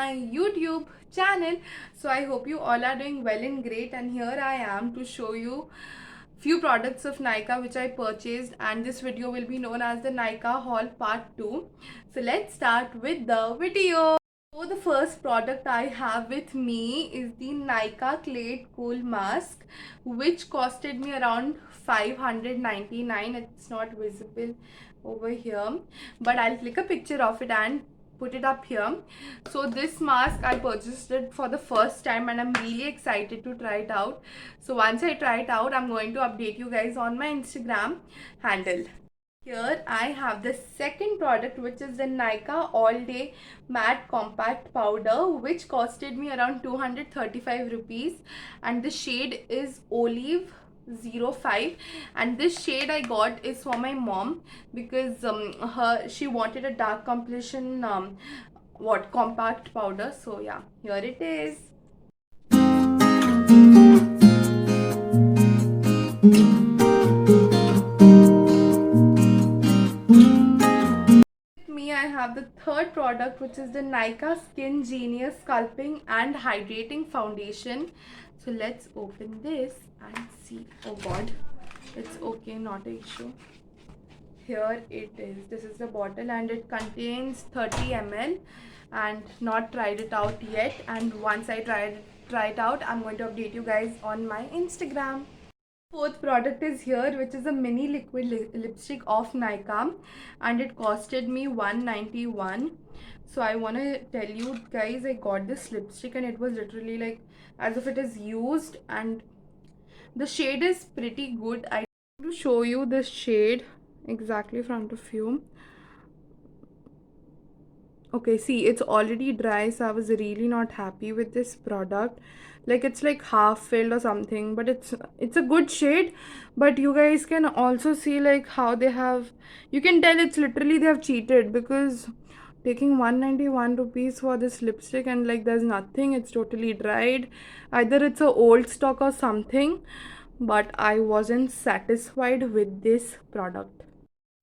my YouTube channel. So I hope you all are doing well and great, and here I am to show you few products of Nykaa which I purchased, and this video will be known as the Nykaa haul part 2. So let's start with the video. So the first product I have with me is the Nykaa Clay Cool Mask, which costed me around 599. It's not visible over here, but I'll click a picture of it and put it up here. So this mask, I purchased it for the first time and I'm really excited to try it out. So once I try it out, I'm going to update you guys on my Instagram handle. Here I have the second product, which is the Nykaa All Day Matte Compact Powder, which costed me around 235 rupees, and the shade is Olive 05, and this shade I got is for my mom because she wanted a dark complexion compact powder. So yeah, here it is. I have the third product, which is the Nykaa Skin Genius Sculpting and Hydrating Foundation. So let's open this and see. Oh god, it's okay, not an issue. Here it is. This is the bottle and it contains 30 ml, and not tried it out yet, and once I try it out, I'm going to update you guys on my Instagram. Fourth product is here, which is a mini liquid lipstick of Nykaa, and it costed me 191. So I want to tell you guys, I got this lipstick and it was literally like as if it is used, and the shade is pretty good. I want to show you this shade exactly in front of you. Okay, see, it's already dry, so I was really not happy with this product. Like, it's like half filled or something, but it's a good shade. But you guys can also see like how they have, you can tell it's literally they have cheated, because taking 191 rupees for this lipstick and like there's nothing, it's totally dried. Either it's a old stock or something, but I wasn't satisfied with this product.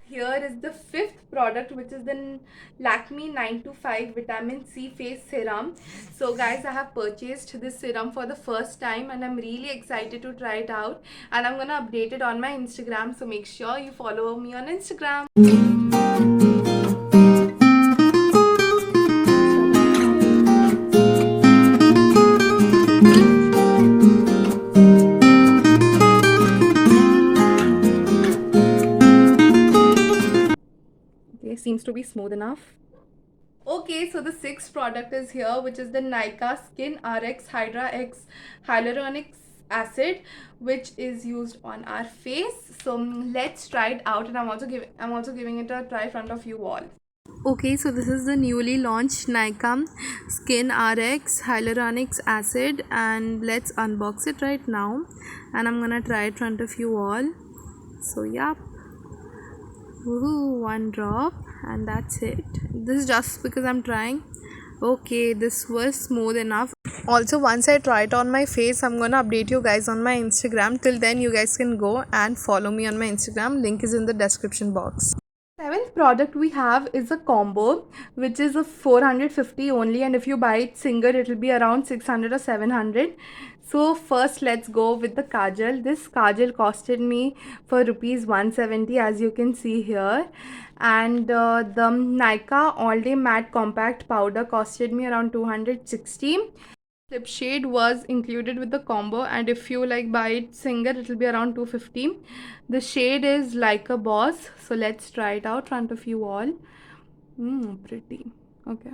Here is the fifth product, which is the Lakme 925 Vitamin C Face Serum. So guys, I have purchased this serum for the first time and I'm really excited to try it out, and I'm gonna update it on my Instagram, so make sure you follow me on Instagram. Seems to be smooth enough. Okay, so the sixth product is here, which is the Nykaa Skin RX Hydra X Hyaluronic Acid, which is used on our face. So let's try it out, and I'm also giving it a try in front of you all. Okay, so this is the newly launched Nykaa Skin RX Hyaluronic Acid, and let's unbox it right now, and I'm gonna try it in front of you all. So yeah, woohoo, one drop, and that's it. This is just because I'm trying. Okay, this was smooth enough. Also, once I try it on my face, I'm gonna update you guys on my Instagram. Till then, you guys can go and follow me on my Instagram. Link is in the description box. Seventh product we have is a combo, which is a 450 only, and if you buy it single, it will be around 600 or 700. So first, let's go with the kajal. This kajal costed me for rupees 170, as you can see here, and the Nykaa All Day Matte Compact Powder costed me around 260. Lip shade was included with the combo, and if you like buy it single, it will be around 250. The shade is Like a Boss. So let's try it out in front of you all. Pretty. Okay.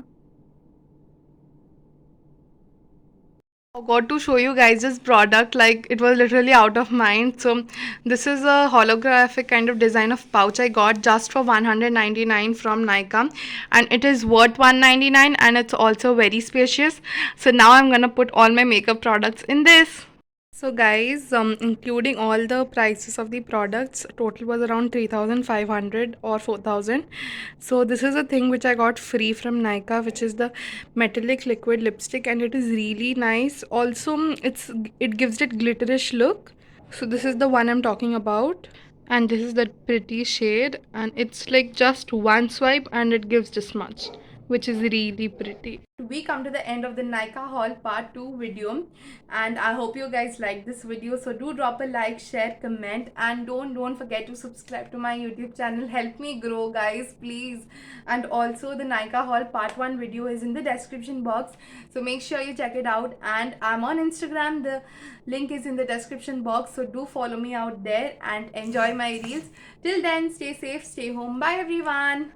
Got to show you guys this product, like it was literally out of mind. So this is a holographic kind of design of pouch I got just for 199 from Nykaa, and it is worth 199, and it's also very spacious. So now I'm gonna put all my makeup products in this. So guys, including all the prices of the products, total was around 3,500 or 4,000. So this is a thing which I got free from Nykaa, which is the metallic liquid lipstick, and it is really nice. Also, it gives it glitterish look. So this is the one I'm talking about, and this is the pretty shade, and it's like just one swipe and it gives this much. which is really pretty. We come to the end of the Nykaa haul part 2 video, and I hope you guys like this video. So do drop a like, share, comment, and don't forget to subscribe to my YouTube channel. Help me grow, guys, please. And also the Nykaa haul part 1 video is in the description box, so make sure you check it out. And I'm on Instagram, the link is in the description box, so do follow me out there and enjoy my reels. Till then, stay safe, stay home. Bye everyone.